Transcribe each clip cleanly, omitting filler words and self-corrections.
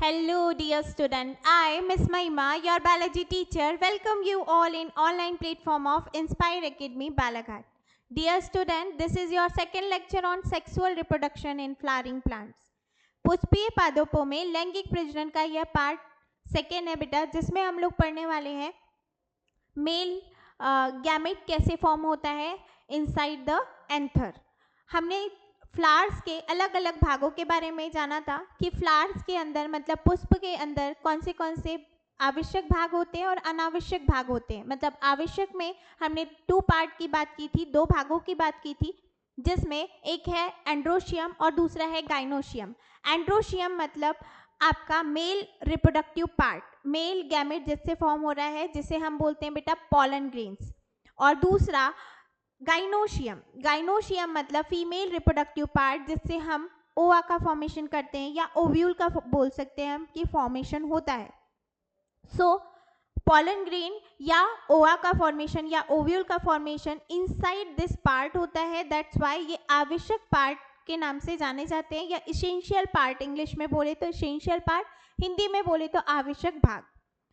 Hello dear student, I Miss Mahima, your biology teacher, welcome you all in online platform of Inspire Academy Balaghat. Dear student, this is your second lecture on sexual reproduction in flowering plants. पुष्पीय पादपों में लैंगिक प्रजनन का यह part second है बेटा, जिसमें हम लोग पढ़ने वाले हैं मेल गैमेट कैसे फॉर्म होता है इनसाइड द एंथर. हमने फ्लावर्स के अलग अलग भागों के बारे में जाना था कि फ्लावर्स के अंदर मतलब पुष्प के अंदर कौन से आवश्यक भाग होते हैं और अनावश्यक भाग होते हैं. मतलब आवश्यक में हमने 2 पार्ट की बात की थी, 2 भागों की बात की थी, जिसमें एक है एंड्रोशियम और दूसरा है गाइनोशियम. एंड्रोशियम मतलब आपका male reproductive part, male gamete जिससे फॉर्म हो रहा है, जिसे हम बोलते हैं बेटा पॉलन ग्रेन्स. और दूसरा गाइनोशियम, गाइनोशियम मतलब फीमेल रिप्रोडक्टिव पार्ट, जिससे हम ओवा का फॉर्मेशन करते हैं या ओव्यूल का बोल सकते हैं हम कि फॉर्मेशन होता है. सो पॉलन ग्रेन या ओवा का फॉर्मेशन या ओव्यूल का फॉर्मेशन इनसाइड दिस पार्ट होता है. दैट्स व्हाई ये आवश्यक पार्ट के नाम से जाने जाते हैं, या इसेंशियल पार्ट, इंग्लिश में बोले तो इसेंशियल पार्ट, हिंदी में बोले तो आवश्यक भाग.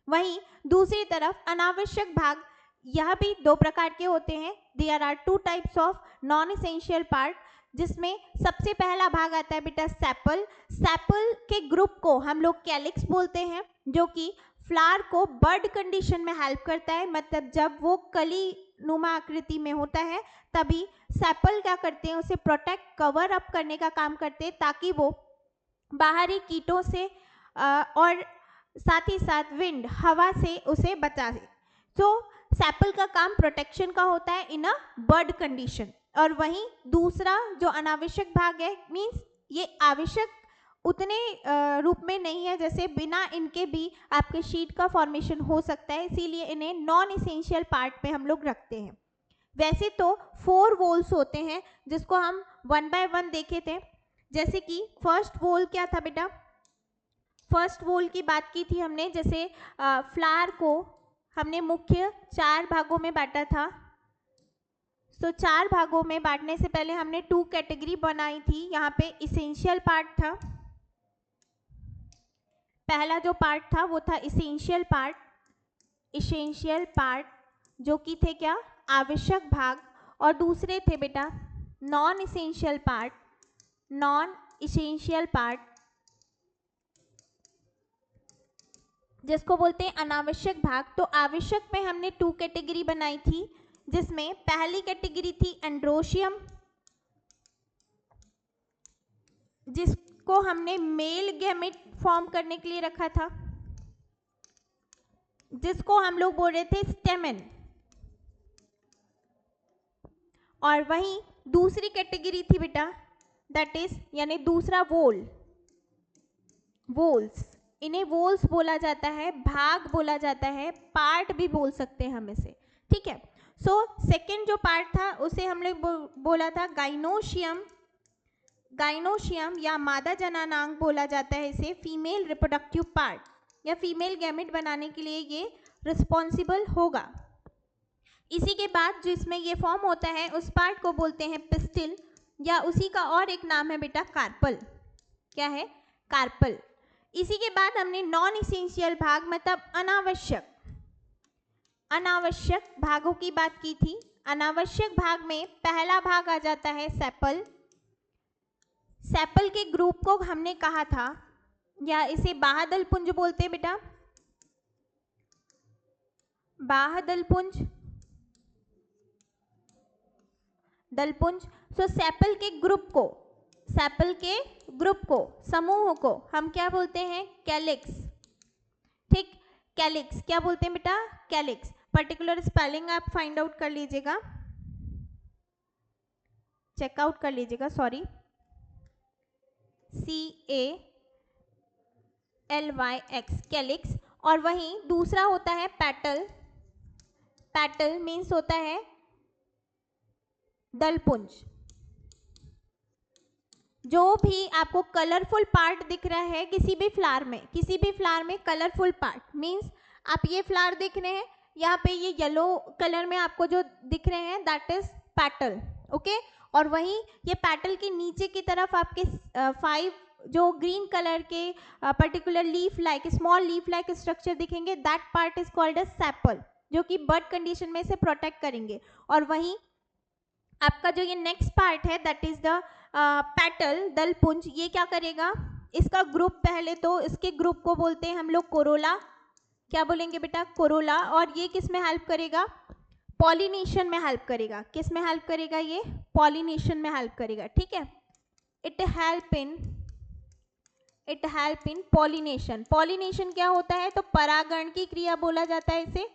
वहीं दूसरी तरफ अनावश्यक भाग, यह भी 2 प्रकार के होते हैं. There are 2 types of non essential part, जिसमें सबसे पहला भाग आता है बेटा सेपल. सेपल के ग्रुप को हम लोग कैलिक्स बोलते हैं, जो कि फ्लावर को बर्ड कंडीशन में हेल्प करता है. मतलब जब वो कली नुमा आकृति में होता है तभी सेपल क्या करते हैं, उसे प्रोटेक्ट कवर अप करने का काम करते हैं, ताकि वो बाहरी कीटों से और साथ ही साथ विंड, हवा से उसे बचा दे. तो सेपल का काम प्रोटेक्शन का होता है इन अ बर्ड कंडीशन. और वहीं दूसरा जो अनावश्यक भाग है, मीन्स ये आवश्यक उतने रूप में नहीं है, जैसे बिना इनके भी आपके शीट का फॉर्मेशन हो सकता है, इसीलिए इन्हें नॉन इसेंशियल पार्ट में हम लोग रखते हैं. वैसे तो 4 वोल्स होते हैं, जिसको हम 1 बाय 1 देखे थे. जैसे कि फर्स्ट वोल क्या था बेटा, फर्स्ट वोल की बात की थी हमने. जैसे फ्लावर को हमने मुख्य 4 भागों में बांटा था. तो 4 भागों में बांटने से पहले हमने 2 कैटेगरी बनाई थी. यहाँ पे इसेंशियल पार्ट था, पहला जो पार्ट था वो था इसेंशियल पार्ट. इसेंशियल पार्ट जो कि थे क्या, आवश्यक भाग. और दूसरे थे बेटा non essential part. Non essential part जिसको बोलते हैं अनावश्यक भाग. तो आवश्यक में हमने 2 कैटेगरी बनाई थी, जिसमें पहली कैटेगरी थी एंड्रोशियम, जिसको हमने मेल गैमेट फॉर्म करने के लिए रखा था, जिसको हम लोग बोल रहे थे स्टेमेन. और वहीं दूसरी कैटेगरी थी बेटा, दैट इज यानी दूसरा वोल, वोल्स. इन्हें वोल्स बोला जाता है, भाग बोला जाता है, पार्ट भी बोल सकते हैं हम इसे. ठीक है. सो सेकेंड जो पार्ट था उसे हम लोग बोला था गाइनोशियम. गाइनोशियम या मादा जनानांग बोला जाता है इसे. फीमेल रिप्रोडक्टिव पार्ट या फीमेल गैमेट बनाने के लिए ये रिस्पॉन्सिबल होगा. इसी के बाद जो इसमें ये फॉर्म होता है उस पार्ट को बोलते हैं पिस्टिल, या उसी का और एक नाम है बेटा कार्पल. क्या है, कार्पल. इसी के बाद हमने नॉन इसेंशियल भाग मतलब अनावश्यक, अनावश्यक भागों की बात की थी. अनावश्यक भाग में पहला भाग आ जाता है सेपल. सेपल के ग्रुप को हमने कहा था, या इसे बाह्यदल पुंज बोलते हैं बेटा, बाह्यदल पुंज, दलपुंज. सो सेपल के ग्रुप को, सेपल के ग्रुप को, समूह को हम क्या बोलते हैं, कैलिक्स. ठीक, कैलिक्स क्या बोलते हैं बेटा, कैलिक्स. पर्टिकुलर स्पेलिंग आप फाइंड आउट कर लीजिएगा, चेकआउट कर लीजिएगा, सॉरी, CALYX, कैलिक्स. और वहीं दूसरा होता है पैटल. पैटल मीन्स होता है दलपुंज. जो भी आपको कलरफुल पार्ट दिख रहा है किसी भी फ्लावर में, किसी भी फ्लावर में कलरफुल पार्ट मीन्स आप ये फ्लावर देख रहे हैं, यहाँ पे ये येलो कलर में आपको जो दिख रहे हैं दैट इज पैटल. ओके. और वहीं ये पैटल के नीचे की तरफ आपके 5 जो ग्रीन कलर के particular leaf like small leaf like structure दिखेंगे, that part is called as sepal, जो कि बर्ड कंडीशन में से प्रोटेक्ट करेंगे। और वहीं आपका जो ये नेक्स्ट पार्ट है दैट इज द पेटल, दलपुंज, ये क्या करेगा, इसका ग्रुप, पहले तो इसके ग्रुप को बोलते हैं हम लोग कोरोला, क्या बोलेंगे बेटा, कोरोला। और ये किस में हेल्प करेगा, पॉलिनेशन में हेल्प करेगा। किस में हेल्प करेगा, ये पॉलिनेशन में हेल्प करेगा, ठीक है। It help in pollination. Pollination क्या होता है, तो परागण की क्रिया बोला जाता है इसे,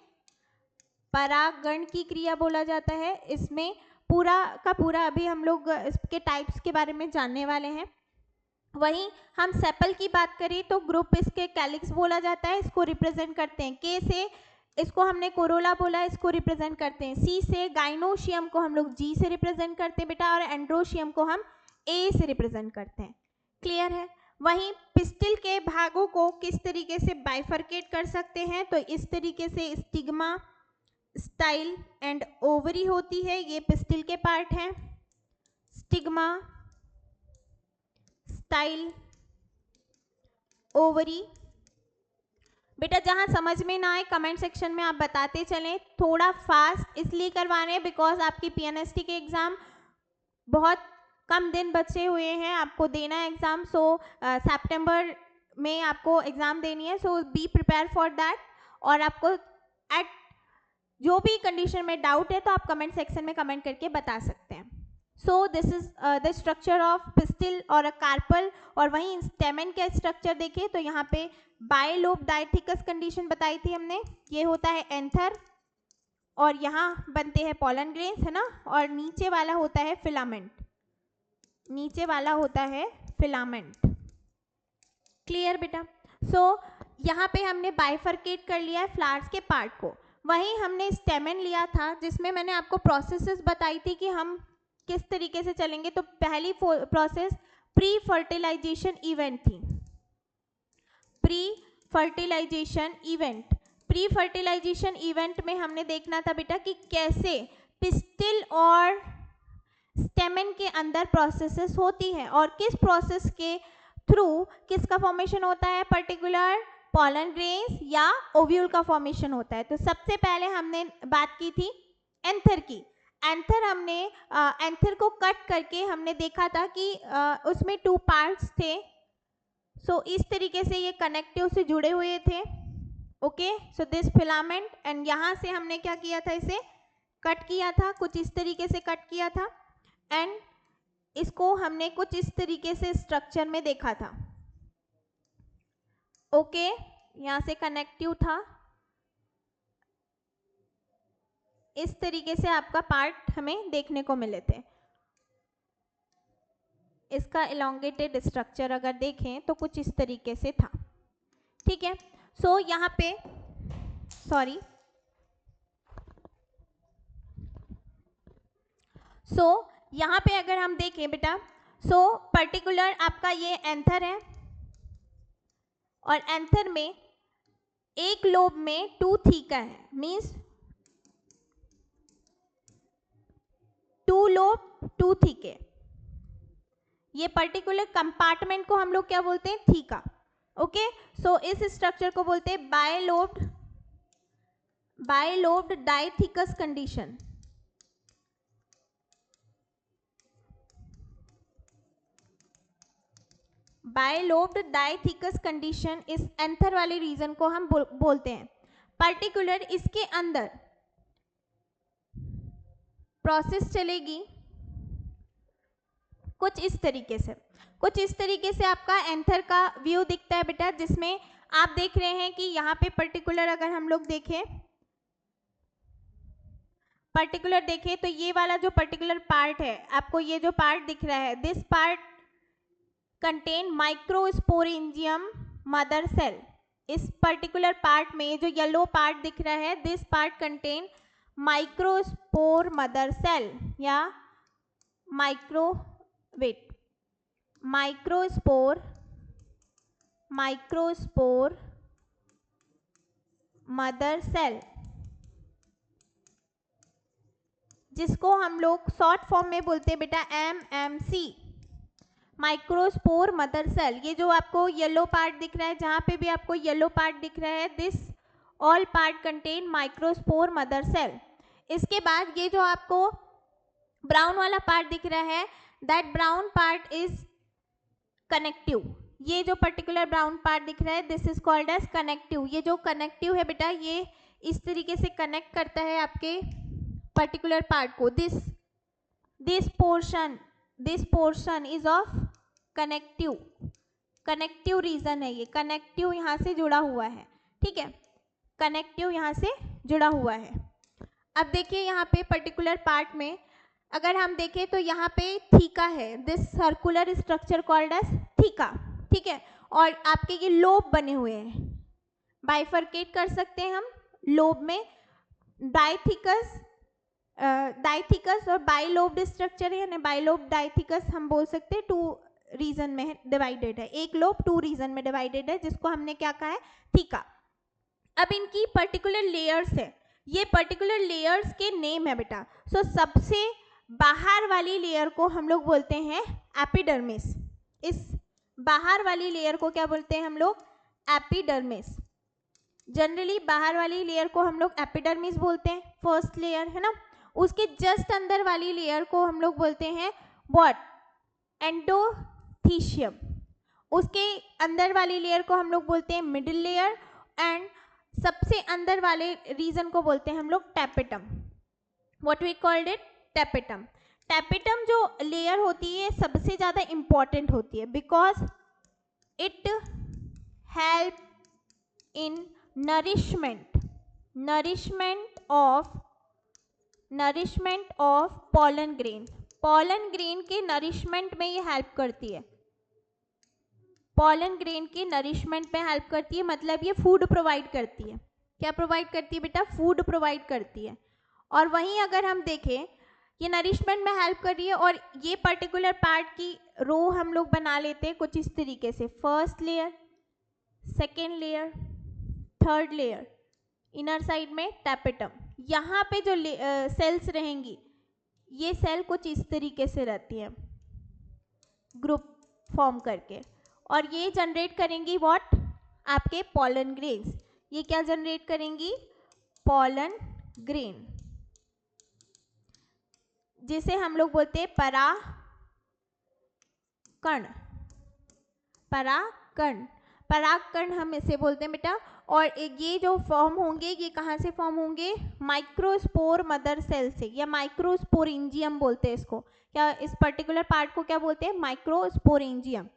परागण की क्रिया बोला जाता है। इसमें पूरा का पूरा अभी हम लोग इसके टाइप्स के बारे में जानने वाले हैं। वहीं हम सेपल की बात करें तो ग्रुप इसके कैलिक्स बोला जाता है, इसको रिप्रेजेंट करते हैं के से, इसको हमने कोरोला बोला, इसको रिप्रेजेंट करते हैं सी से। गाइनोशियम को हम लोग जी से रिप्रेजेंट करते हैं बेटा, और एंड्रोशियम को हम ए से रिप्रेजेंट करते हैं, क्लियर है। वहीं पिस्टिल के भागों को किस तरीके से बाइफरकेट कर सकते हैं, तो इस तरीके से स्टिग्मा, स्टाइल एंड ओवरी होती है, ये पिस्टिल के पार्ट हैं, स्टिग्मा, स्टाइल, ओवरी। बेटा जहां समझ में ना आए कमेंट सेक्शन में आप बताते चलें, थोड़ा फास्ट इसलिए करवा रहे हैं बिकॉज आपकी पीएनएसटी के एग्जाम बहुत कम दिन बचे हुए हैं, आपको देना है एग्जाम। सो सितंबर में आपको एग्जाम देनी है, सो बी प्रिपेयर फॉर दैट। और आपको एट जो भी कंडीशन में डाउट है तो आप कमेंट सेक्शन में कमेंट करके बता सकते हैं। So this is the structure of pistil और अ कार्पल। और वहीं स्टेमन का स्ट्रक्चर देखें तो यहाँ पे बायलोब डायथिकस कंडीशन बताई थी हमने, ये होता है एंथर, और यहाँ बनते हैं पॉलन ग्रेन्स, है ना, और नीचे वाला होता है फिलामेंट, नीचे वाला होता है फिलामेंट, क्लियर बेटा। सो यहाँ पे हमने बाइफरकेट कर लिया है फ्लावर्स के पार्ट को। वहीं हमने स्टेमन लिया था जिसमें मैंने आपको प्रोसेसेस बताई थी कि हम किस तरीके से चलेंगे। तो पहली प्रोसेस प्री फर्टिलाइजेशन इवेंट थी, pre fertilisation event. Pre fertilisation event में हमने देखना था बेटा कि कैसे पिस्टिल और स्टेमन के अंदर प्रोसेसेस होती हैं और किस प्रोसेस के थ्रू किसका फॉर्मेशन होता है, पर्टिकुलर पॉलन ग्रेन्स या ओव्यूल का फॉर्मेशन होता है। तो सबसे पहले हमने बात की थी एंथर की। एंथर हमने एंथर को कट करके हमने देखा था कि उसमें 2 पार्ट्स थे। सो इस तरीके से ये कनेक्टिव से जुड़े हुए थे, okay. So this filament, and यहाँ से हमने क्या किया था, इसे कट किया था, कुछ इस तरीके से कट किया था, एंड इसको हमने कुछ इस तरीके से स्ट्रक्चर में देखा था, ओके। यहाँ से कनेक्टिव था, इस तरीके से आपका पार्ट हमें देखने को मिले थे। इसका एलोंगेटेड स्ट्रक्चर अगर देखें तो कुछ इस तरीके से था, ठीक है। सो यहाँ पे यहाँ पे अगर हम देखें बेटा, पर्टिकुलर आपका ये एंथर है और एंथर में एक लोब में 2 थीका है, मीन्स 2 लोब 2 थीके। ये पर्टिकुलर कंपार्टमेंट को हम लोग क्या बोलते हैं, थीका, ओके। सो इस स्ट्रक्चर को बोलते हैं bilobed dithecous condition. Bilobed dithecous condition इस एंथर वाले रीजन को हम बोलते हैं। पर्टिकुलर इसके अंदर प्रोसेस चलेगी कुछ इस तरीके से आपका एंथर का व्यू दिखता है बेटा, जिसमें आप देख रहे हैं कि यहाँ पे पर्टिकुलर अगर हम लोग देखें तो ये वाला जो पर्टिकुलर पार्ट है, आपको ये जो पार्ट दिख रहा है, this part contain microsporangium mother cell. इस पर्टिकुलर पार्ट में जो येलो पार्ट दिख रहा है, this part contain microspore mother cell या माइक्रोस्पोर मदर सेल, जिसको हम लोग शॉर्ट फॉर्म में बोलते हैं बेटा MMC, माइक्रोस्पोर मदर सेल, ये जो आपको येलो पार्ट दिख रहा है, जहाँ पे भी आपको येलो पार्ट दिख रहा है, this all part contain microspore mother cell. इसके बाद ये जो आपको ब्राउन वाला पार्ट दिख रहा है, that brown part is connective. ये जो पर्टिकुलर ब्राउन पार्ट दिख रहा है, this is called as connective. ये जो कनेक्टिव है बेटा, ये इस तरीके से कनेक्ट करता है आपके पर्टिकुलर पार्ट को। This portion is of connective, connective region है ये, कनेक्टिव यहाँ से जुड़ा हुआ है, ठीक है, कनेक्टिव यहाँ से जुड़ा हुआ है। अब देखिए यहाँ पे पर्टिकुलर पार्ट में अगर हम देखें तो यहाँ पे थीका है, this circular structure called as theca, ठीक है। और आपके ये लोब बने हुए हैं, बाइफरकेट कर सकते हैं हम लोब में, डाइथिकस और बाइलोब्ड स्ट्रक्चर है, यानी बाइलोब डाइथिकस हम बोल सकते हैं, 2 रीजन में डिवाइडेड है, एक लोब 2 रीजन में डिवाइडेड है, जिसको हमने क्या कहा है, थीका। अब इनकी पर्टिकुलर लेयर्स है, ये पर्टिकुलर लेयर्स के नेम है बेटा। सो सबसे बाहर वाली लेयर को हम लोग बोलते हैं एपिडर्मिस। इस बाहर वाली लेयर को क्या बोलते हैं हम लोग, एपिडर्मिस। जनरली बाहर वाली लेयर को हम लोग एपिडर्मिस बोलते हैं, फर्स्ट लेयर है ना। उसके जस्ट अंदर वाली लेयर को हम लोग बोलते हैं व्हाट, एंडोथीशियम। उसके अंदर वाली लेयर को हम लोग बोलते हैं मिडिल लेयर, एंड सबसे अंदर वाले रीजन को बोलते हैं हम लोग tapetum. What we called it, tapetum. Tapetum जो लेयर होती है सबसे ज़्यादा इंपॉर्टेंट होती है, because it help in nourishment of pollen grain. Pollen grain के नरिशमेंट में ये हेल्प करती है, पॉलन ग्रेन के नरिशमेंट में हेल्प करती है, मतलब ये फूड प्रोवाइड करती है। क्या प्रोवाइड करती है बेटा, फूड प्रोवाइड करती है। और वहीं अगर हम देखें, ये नरिशमेंट में हेल्प कर रही है, और ये पर्टिकुलर पार्ट की रो हम लोग बना लेते हैं कुछ इस तरीके से, first layer, second layer, third layer, inner side में टैपेटम। यहाँ पे जो सेल्स रहेंगी, ये सेल कुछ इस तरीके से रहती है, ग्रुप फॉर्म करके, और ये जनरेट करेंगी व्हाट, आपके पॉलन ग्रेन्स। ये क्या जनरेट करेंगी, पॉलन ग्रेन, जिसे हम लोग बोलते हैं परागकण। परागकण हम इसे बोलते हैं बेटा। और ये जो फॉर्म होंगे, ये कहाँ से फॉर्म होंगे, माइक्रोस्पोर मदर सेल से, या माइक्रोस्पोरेंजियम बोलते हैं इसको। क्या इस पर्टिकुलर पार्ट को क्या बोलते हैं, microsporangium.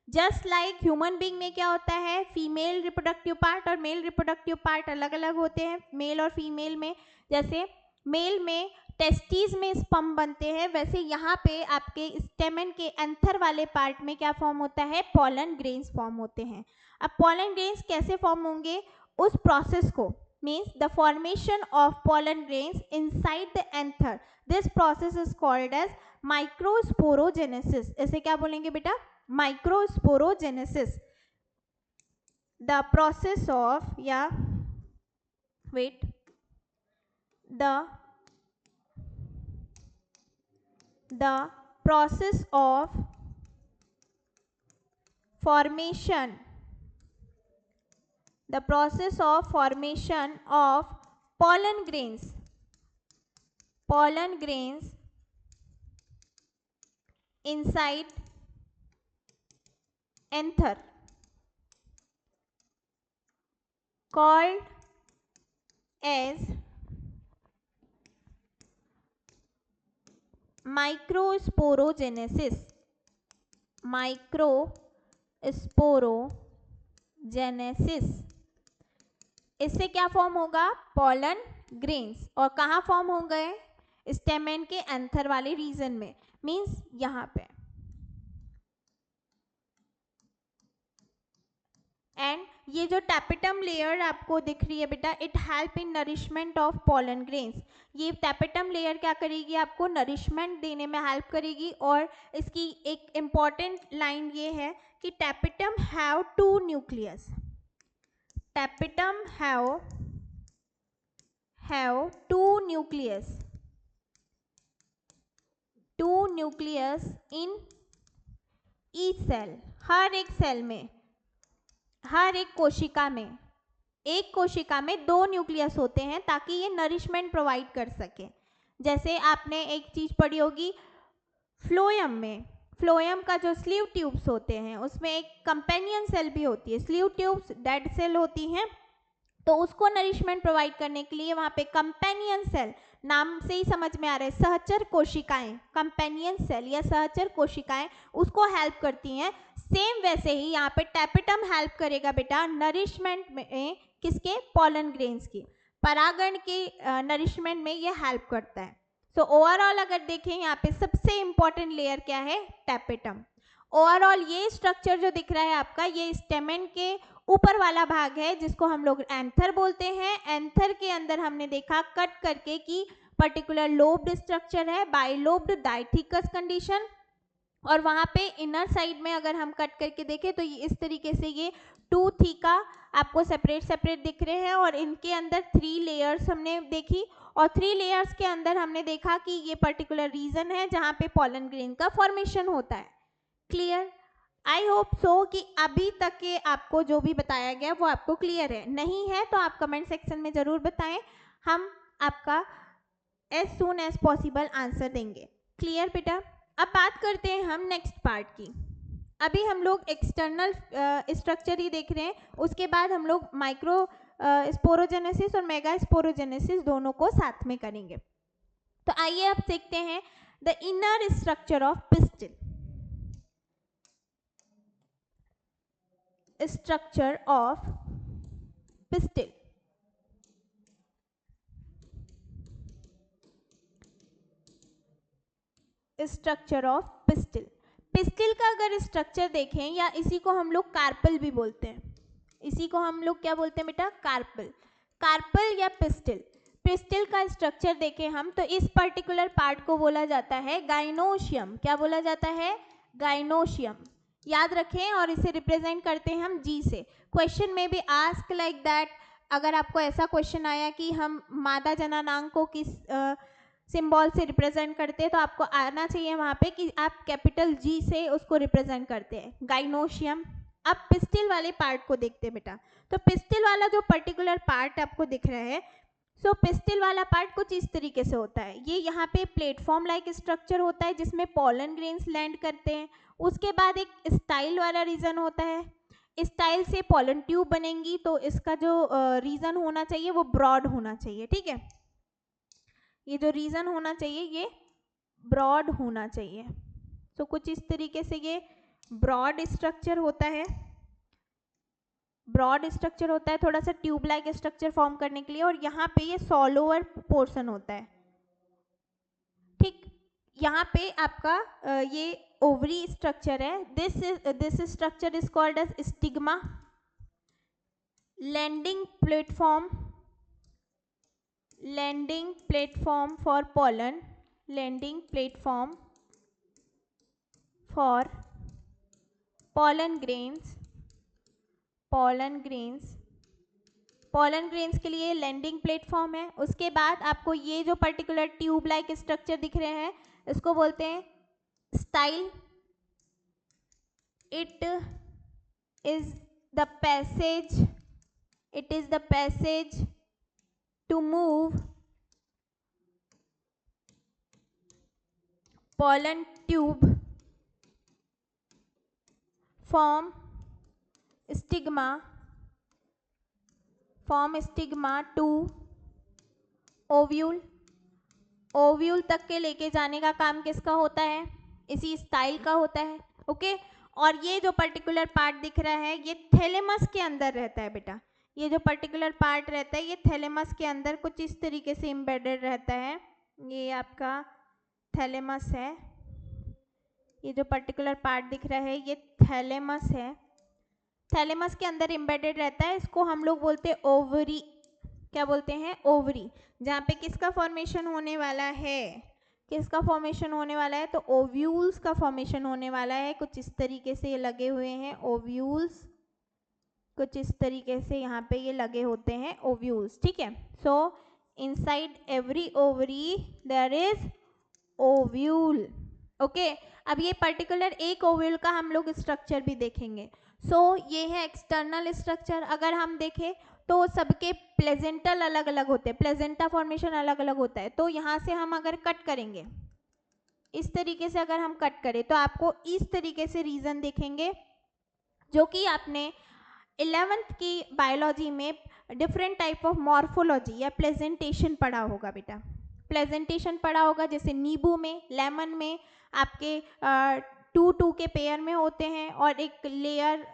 Just like human being में क्या होता है, फीमेल रिप्रोडक्टिव पार्ट और मेल रिप्रोडक्टिव पार्ट अलग अलग होते हैं, मेल और फीमेल में। जैसे मेल में टेस्टिस में स्पर्म बनते हैं, वैसे यहाँ पे आपके स्टेमन के एंथर वाले पार्ट में क्या फॉर्म होता है, पॉलन ग्रेन्स फॉर्म होते हैं। अब पॉलन ग्रेन्स कैसे फॉर्म होंगे, उस प्रोसेस को, means the formation of pollen grains inside the anther, this process is called as microsporogenesis. इसे क्या बोलेंगे बेटा, माइक्रोस्पोरोजेनेसिस। द प्रोसेस ऑफ, या wait, the process of formation of pollen grains inside anther called as microsporogenesis. इससे क्या form होगा, pollen grains. और कहाँ फॉर्म हो गए, स्टेमेन के एंथर वाले रीजन में, मीन्स यहाँ पे। एंड ये जो टैपेटम लेयर आपको दिख रही है बेटा, it help in nourishment of pollen grains. ये टैपेटम लेयर क्या करेगी, आपको नरिशमेंट देने में हेल्प करेगी। और इसकी एक इम्पॉर्टेंट लाइन ये है कि tapetum have 2 nucleus, tapetum have 2 nucleus in each cell, हर एक सेल में, हर एक कोशिका में, एक कोशिका में 2 न्यूक्लियस होते हैं ताकि ये नरिशमेंट प्रोवाइड कर सके। जैसे आपने एक चीज पढ़ी होगी फ्लोएम में, फ्लोएम का जो स्लीव ट्यूब्स होते हैं उसमें एक कंपेनियन सेल भी होती है, स्लीव ट्यूब्स डेड सेल होती हैं, तो उसको नरिशमेंट प्रोवाइड करने के लिए वहाँ पे कंपेनियन सेल, नाम से ही समझ में आ रहा है, सहचर कोशिकाएं, कंपेनियन सेल या सहचर कोशिकाएं उसको हेल्प करती हैं। सेम वैसे ही यहाँ पे टैपेटम हेल्प करेगा बेटा नरिशमेंट में, किसके, पॉलन ग्रेन्स की, परागण के नरिशमेंट में ये हेल्प करता है। सो ओवरऑल अगर देखें यहाँ पे सबसे इंपॉर्टेंट लेयर क्या है, टैपेटम। ओवरऑल ये स्ट्रक्चर जो दिख रहा है आपका, ये स्टेमेन के ऊपर वाला भाग है जिसको हम लोग एंथर बोलते हैं। एंथर के अंदर हमने देखा कट करके कि पर्टिकुलर लोब्ड स्ट्रक्चर है, बाइलोब्ड डाइथिकस कंडीशन, और वहाँ पे इनर साइड में अगर हम कट करके देखें तो ये इस तरीके से ये 2 थीका आपको सेपरेट सेपरेट दिख रहे हैं, और इनके अंदर 3 लेयर्स हमने देखी, और 3 लेयर्स के अंदर हमने देखा कि ये पर्टिकुलर रीजन है जहाँ पे पॉलन ग्रेन का फॉर्मेशन होता है। क्लियर? आई होप सो कि अभी तक के आपको जो भी बताया गया वो आपको क्लियर है। नहीं है तो आप कमेंट सेक्शन में ज़रूर बताएं, हम आपका as soon as possible answer देंगे। क्लियर बेटा? अब बात करते हैं हम नेक्स्ट पार्ट की। अभी हम लोग एक्सटर्नल स्ट्रक्चर ही देख रहे हैं, उसके बाद हम लोग माइक्रो स्पोरोजेनेसिस और मेगा स्पोरोजेनेसिस दोनों को साथ में करेंगे। तो आइए अब देखते हैं the inner structure of pistil. Structure of pistil. Structure of pistil. Pistil का अगर स्ट्रक्चर देखें, या इसी को हम लोग कार्पल भी बोलते हैं, इसी को हम लोग क्या बोलते हैं बेटा, कार्पल। कार्पल या पिस्टिल, पिस्टिल का स्ट्रक्चर देखें हम तो इस पर्टिकुलर पार्ट को बोला जाता है गाइनोशियम। क्या बोला जाता है, गाइनोशियम। याद रखें, और इसे रिप्रेजेंट करते हैं हम जी से। क्वेश्चन में भी आस्क लाइक दैट, अगर आपको ऐसा क्वेश्चन आया कि हम मादा जननांग को किस सिंबल से रिप्रेजेंट करते हैं, तो आपको आना चाहिए वहाँ पे कि आप कैपिटल जी से उसको रिप्रेजेंट करते हैं, गाइनोशियम। अब पिस्टिल वाले पार्ट को देखते हैं बेटा। तो पिस्टिल वाला जो पर्टिकुलर पार्ट आपको दिख रहा है, सो पिस्टिल वाला पार्ट कुछ इस तरीके से होता है। ये यहाँ पे प्लेटफॉर्म लाइक स्ट्रक्चर होता है जिसमें पॉलन ग्रेन्स लैंड करते हैं। उसके बाद एक स्टाइल वाला रीजन होता है, स्टाइल से पॉलन ट्यूब बनेंगी, तो इसका जो रीजन होना चाहिए वो ब्रॉड होना चाहिए। ठीक है, ये जो रीजन होना चाहिए ये ब्रॉड होना चाहिए। तो कुछ इस तरीके से ये ब्रॉड स्ट्रक्चर होता है, ब्रॉड स्ट्रक्चर होता है थोड़ा सा ट्यूब लाइक स्ट्रक्चर फॉर्म करने के लिए, और यहाँ पे ये सॉलोअर पोर्शन होता है। ठीक, यहाँ पे आपका ये ओवरी स्ट्रक्चर है। This structure is called as stigma. Landing platform, landing platform for pollen, landing platform for pollen grains, pollen grains, pollen grains के लिए लैंडिंग प्लेटफॉर्म है। उसके बाद आपको ये जो पर्टिकुलर ट्यूब लाइक स्ट्रक्चर दिख रहे हैं इसको बोलते हैं style. It is the passage, it is the passage to move pollen tube from stigma to ovule. Ovule तक के लेके जाने का काम किसका होता है, इसी स्टाइल का होता है। ओके, और ये जो पर्टिकुलर पार्ट दिख रहा है ये थैलेमस के अंदर रहता है बेटा। ये जो पर्टिकुलर पार्ट रहता है ये थैलेमस के अंदर कुछ इस तरीके से एम्बेडेड रहता है। ये आपका थैलेमस है, ये जो पर्टिकुलर पार्ट दिख रहा है ये थैलेमस है, थैलेमस के अंदर एम्बेडेड रहता है। इसको हम लोग बोलते हैं ओवरी। क्या बोलते हैं, ओवरी। जहाँ पे किसका फॉर्मेशन होने वाला है, किसका फॉर्मेशन होने वाला है, तो ओव्यूल्स का फॉर्मेशन होने वाला है। कुछ इस तरीके से ये लगे हुए हैं ओव्यूल्स, कुछ इस तरीके से यहाँ पे ये लगे होते हैं ओव्यूल्स। ठीक है, so inside every ovary there is ovule. Okay, अब ये पर्टिकुलर एक ओव्यूल का हम लोग स्ट्रक्चर भी देखेंगे। सो ये है एक्सटर्नल स्ट्रक्चर। अगर हम देखें तो सबके प्लेजेंटल अलग अलग होते हैं, प्लेजेंटा फॉर्मेशन अलग अलग होता है। तो यहाँ से हम अगर कट करेंगे, इस तरीके से अगर हम कट करें तो आपको इस तरीके से रीजन दिखेंगे, जो कि आपने 11th की बायोलॉजी में डिफरेंट टाइप ऑफ मॉर्फोलॉजी या प्रेजेंटेशन पढ़ा होगा बेटा। प्रेजेंटेशन पढ़ा होगा, जैसे नींबू में, लेमन में आपके 2-2 के पेयर में होते हैं और एक लेयर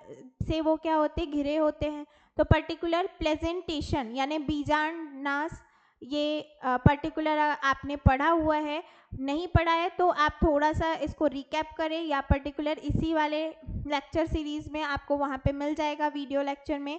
से वो क्या होते हैं, घिरे होते हैं। तो पर्टिकुलर प्रेजेंटेशन यानी बीजांडानाश, ये पर्टिकुलर आपने पढ़ा हुआ है, नहीं पढ़ा है तो आप थोड़ा सा इसको रिकैप करें, या पर्टिकुलर इसी वाले लेक्चर सीरीज में आपको वहाँ पे मिल जाएगा वीडियो लेक्चर में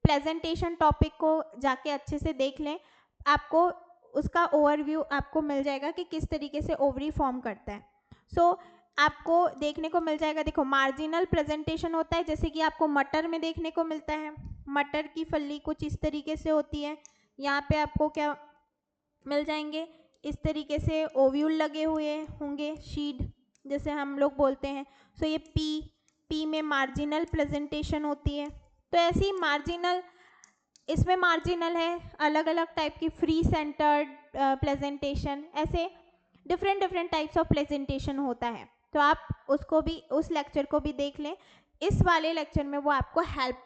प्रेजेंटेशन टॉपिक को जाके अच्छे से देख लें, आपको उसका ओवरव्यू आपको मिल जाएगा कि किस तरीके से ओवरी फॉर्म करता है। सो आपको देखने को मिल जाएगा, देखो मार्जिनल प्रेजेंटेशन होता है, जैसे कि आपको मटर में देखने को मिलता है। मटर की फली कुछ इस तरीके से होती है। यहाँ पे आपको क्या मिल जाएंगे, इस तरीके से ओव्यूल लगे हुए होंगे, शीड जैसे हम लोग बोलते हैं। सो ये पी में मार्जिनल प्रेजेंटेशन होती है। तो ऐसी मार्जिनल, इसमें मार्जिनल है, अलग अलग टाइप की फ्री सेंटर्ड प्रेजेंटेशन, ऐसे डिफरेंट टाइप्स ऑफ प्रेजेंटेशन होता है। तो आप उसको भी, उस लेक्चर को भी देख लें, इस वाले लेक्चर में वो आपको हेल्प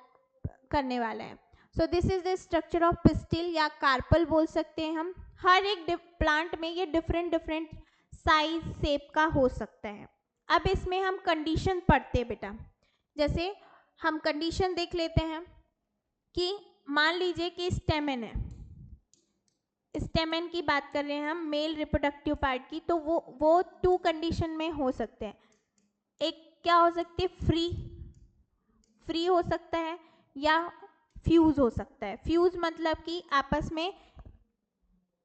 करने वाला है। So this is the structure of pistil या कार्पल बोल सकते हैं हम। हर एक प्लांट में ये डिफरेंट साइज शेप का हो सकता है। अब इसमें हम कंडीशन पढ़ते हैं बेटा, जैसे हम कंडीशन देख लेते हैं कि मान लीजिए कि स्टेमेन है, स्टेमेन की बात कर रहे हैं हम, मेल रिप्रोडक्टिव पार्ट की, तो वो 2 कंडीशन में हो सकते हैं। एक क्या हो सकती है, फ्री हो सकता है या फ्यूज हो सकता है। फ्यूज मतलब कि आपस में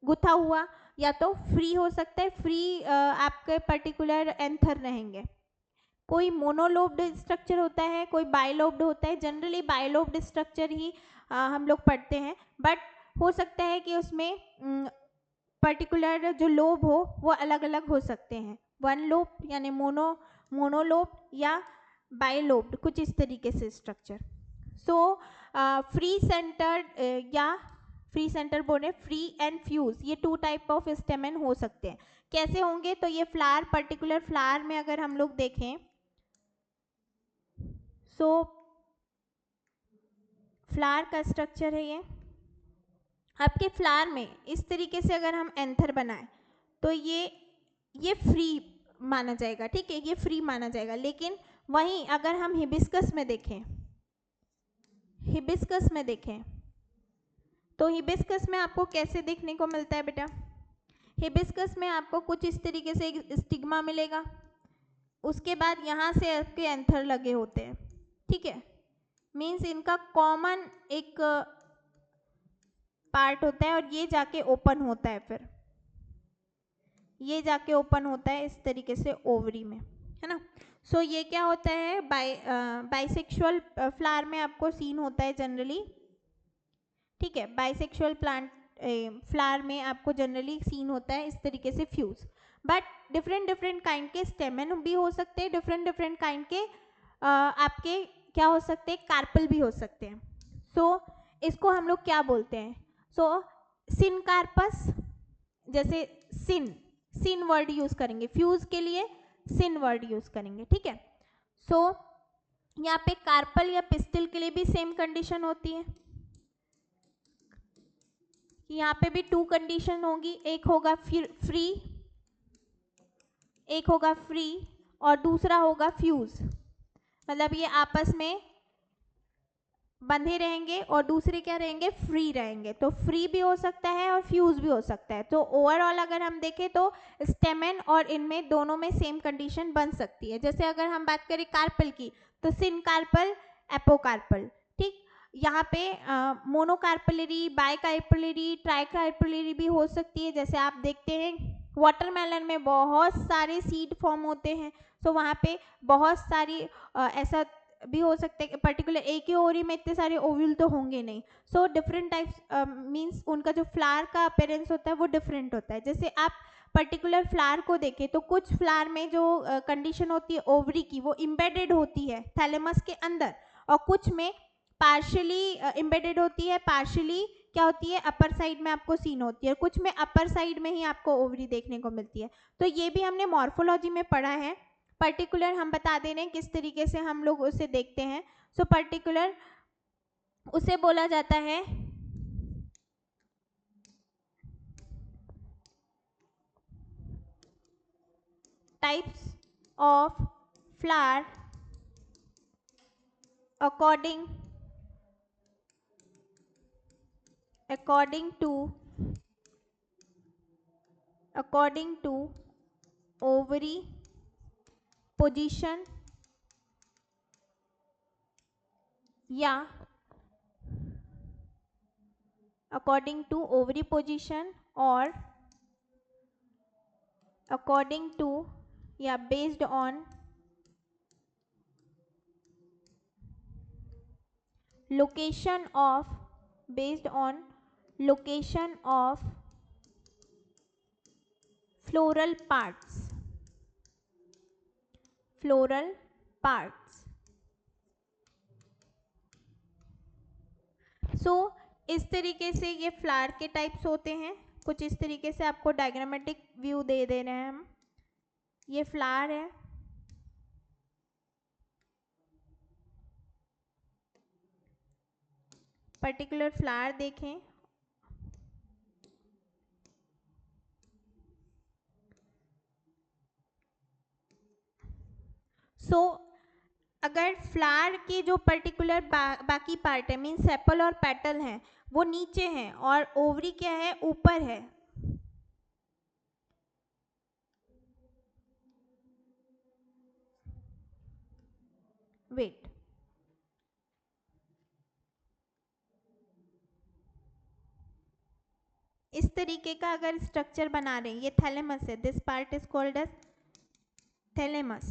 गुथा हुआ, या तो फ्री हो सकता है, फ्री आपके पर्टिकुलर एंथर रहेंगे। कोई मोनोलोब्ड स्ट्रक्चर होता है, कोई बाइलोब्ड होता है। जनरली बाइलोब्ड स्ट्रक्चर ही हम लोग पढ़ते हैं, बट हो सकता है कि उसमें पर्टिकुलर जो लोब हो वो अलग अलग हो सकते हैं, 1 लोब यानी मोनोलोब या बाइलोब्ड, कुछ इस तरीके से स्ट्रक्चर। सो फ्री सेंटर बोले, फ्री एंड फ्यूज, ये 2 टाइप ऑफ स्टेमेन हो सकते हैं। कैसे होंगे, तो ये फ्लावर, पर्टिकुलर फ्लावर में अगर हम लोग देखें, सो फ्लावर का स्ट्रक्चर है ये। आपके फ्लावर में इस तरीके से अगर हम एंथर बनाएं तो ये फ्री माना जाएगा, ठीक है, ये फ्री माना जाएगा। लेकिन वहीं अगर हम हिबिस्कस में देखें तो हिबिस्कस में आपको कैसे देखने को मिलता है बेटा, हिबिस्कस में आपको कुछ इस तरीके से एक स्टिग्मा मिलेगा, उसके बाद यहाँ से आपके एंथर लगे होते हैं, ठीक है। मीन्स इनका कॉमन एक पार्ट होता है और ये जाके ओपन होता है, फिर ये जाके ओपन होता है इस तरीके से ओवरी में, है ना। सो ये क्या होता है, बाइसेक्सुअल फ्लावर में आपको सीन होता है जनरली, ठीक है। बाइसेक्सुअल प्लांट फ्लावर में आपको जनरली सीन होता है इस तरीके से फ्यूज। बट डिफरेंट काइंड के स्टेमेन भी हो सकते हैं, डिफरेंट काइंड के आपके क्या हो सकते हैं, कार्पल भी हो सकते हैं। सो इसको हम लोग क्या बोलते हैं, सो सिनकार्पस, जैसे सिन वर्ड यूज करेंगे, फ्यूज के लिए सिन वर्ड यूज करेंगे, ठीक है। सो यहाँ पे कार्पल या पिस्टिल के लिए भी सेम कंडीशन होती है, यहाँ पे भी 2 कंडीशन होगी, एक होगा फ्री और दूसरा होगा फ्यूज, मतलब ये आपस में बंधे रहेंगे और दूसरे क्या रहेंगे, फ्री रहेंगे। तो फ्री भी हो सकता है और फ्यूज भी हो सकता है। तो ओवरऑल अगर हम देखें तो स्टेमेन और इनमें दोनों में सेम कंडीशन बन सकती है। जैसे अगर हम बात करें कार्पल की, तो सिनकार्पल, एपोकार्पल, ठीक। यहाँ पे मोनोकार्पलरी, बाइकार्पलरी, ट्राइकार्पलरी भी हो सकती है। जैसे आप देखते हैं वाटरमेलन में बहुत सारे सीड फॉर्म होते हैं, तो वहाँ पे बहुत सारी ऐसा भी हो सकते हैं, पर्टिकुलर एक ही ओवरी में इतने सारे ओव्यूल तो होंगे नहीं। सो डिफरेंट टाइप्स मीन्स उनका जो फ्लावर का अपीयरेंस होता है वो डिफरेंट होता है। जैसे आप पर्टिकुलर फ्लावर को देखें तो कुछ फ्लावर में जो कंडीशन होती है ओवरी की वो इम्बेडेड होती है थैलेमस के अंदर, और कुछ में पार्शियली इम्बेडेड होती है, पार्शियली क्या होती है अपर साइड में आपको सीन होती है, और कुछ में अपर साइड में ही आपको ओवरी देखने को मिलती है। तो ये भी हमने मॉर्फोलॉजी में पढ़ा है। पर्टिकुलर हम बता दे रहे हैं किस तरीके से हम लोग उसे देखते हैं। सो पर्टिकुलर उसे बोला जाता है types of flower according to ovary position या according to ovary position or according to या based on location of floral parts सो इस तरीके से ये फ्लावर के टाइप्स होते हैं। कुछ इस तरीके से आपको डायग्रामेटिक व्यू दे रहे हैं हम। ये फ्लावर है, पर्टिकुलर फ्लावर देखें, सो अगर फ्लावर के जो पर्टिकुलर बाकी पार्ट है मीन सेपल और पेटल हैं वो नीचे हैं और ओवरी क्या है ऊपर है, वेट इस तरीके का अगर स्ट्रक्चर बना रहे हैं, ये थैलेमस है, this part is called as thalamus.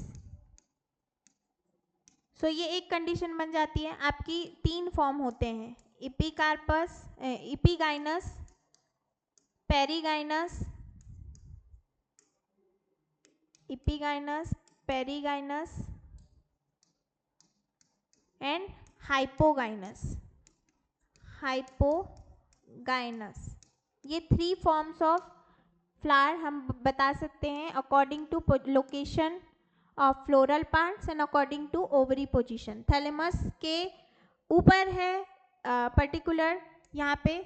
So ये एक कंडीशन बन जाती है। आपकी तीन फॉर्म होते हैं, इपिकार्पस, epigynous, perigynous, perigynous and hypogynous. ये थ्री फॉर्म्स ऑफ फ्लावर हम बता सकते हैं according to location of floral parts and according to ovary position. Thalamus के ऊपर है पर्टिकुलर यहाँ पे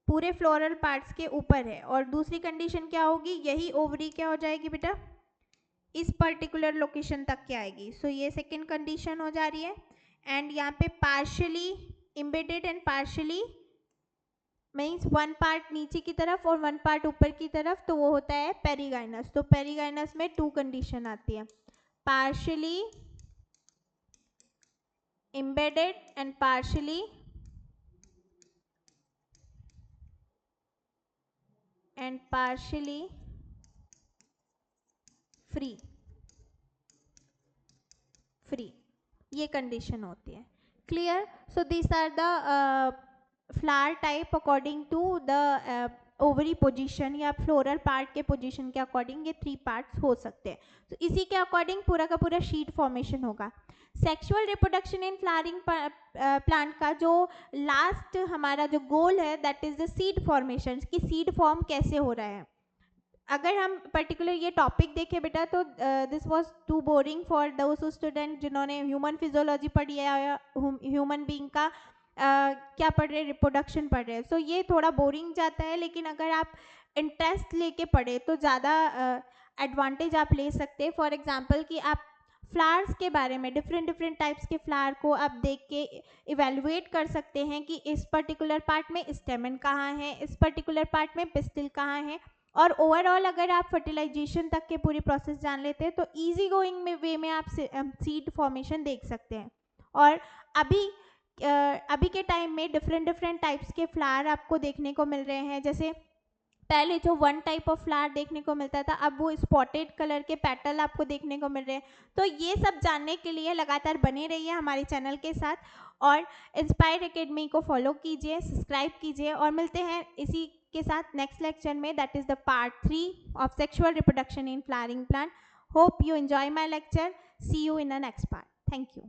पूरे फ्लोरल पार्ट्स के ऊपर है, और दूसरी कंडीशन क्या होगी, यही ओवरी क्या हो जाएगी बेटा इस पर्टिकुलर लोकेशन तक के आएगी। सो ये सेकेंड कंडीशन हो जा रही है। एंड यहाँ पे partially embedded and partially means one part नीचे की तरफ और वन पार्ट ऊपर की तरफ, तो वो होता है पेरिगाइनस। तो पेरिगाइनस में टू कंडीशन आती है, partially embedded and partially free ये कंडीशन होती है। Clear? So this are the flower type according to the ovary position या फ्लोरल पार्ट के पोजीशन के अकॉर्डिंग ये थ्री पार्ट्स हो सकते हैं। तो इसी के अकॉर्डिंग पूरा का पूरा शीट फॉर्मेशन होगा। Sexual reproduction in flowering plant का जो लास्ट हमारा जो गोल है that is the seed formation, कि सीड फॉर्म कैसे हो रहा है। अगर हम पर्टिकुलर ये टॉपिक देखें बेटा तो this was too boring for those student जिन्होंने ह्यूमन फिजियोलॉजी पढ़ी है या ह्यूमन बीइंग का क्या पढ़ रहे हैं, रिप्रोडक्शन पढ़ रहे हैं। सो ये थोड़ा बोरिंग जाता है, लेकिन अगर आप इंटरेस्ट लेके पढ़े तो ज़्यादा एडवांटेज आप ले सकते हैं। फॉर एग्जांपल कि आप फ्लावर्स के बारे में डिफरेंट टाइप्स के फ्लावर को आप देख के इवेलुएट कर सकते हैं कि इस पर्टिकुलर पार्ट में स्टेमन कहाँ है, इस पर्टिकुलर पार्ट में पिस्टिल कहाँ है, और ओवरऑल अगर आप फर्टिलाइजेशन तक के पूरी प्रोसेस जान लेते हैं तो इजी गोइंग में वे में आप सीड फॉर्मेशन देख सकते हैं। और अभी के टाइम में डिफरेंट टाइप्स के फ्लावर आपको देखने को मिल रहे हैं। जैसे पहले जो वन टाइप ऑफ फ्लावर देखने को मिलता था, अब वो स्पॉटेड कलर के पेटल आपको देखने को मिल रहे हैं। तो ये सब जानने के लिए लगातार बने रहिए हमारे चैनल के साथ और इंस्पायर एकेडमी को फॉलो कीजिए, सब्सक्राइब कीजिए और मिलते हैं इसी के साथ नेक्स्ट लेक्चर में, that is the part 3 of sexual reproduction in flowering plant. Hope you enjoy my lecture. See you in the next part. Thank you.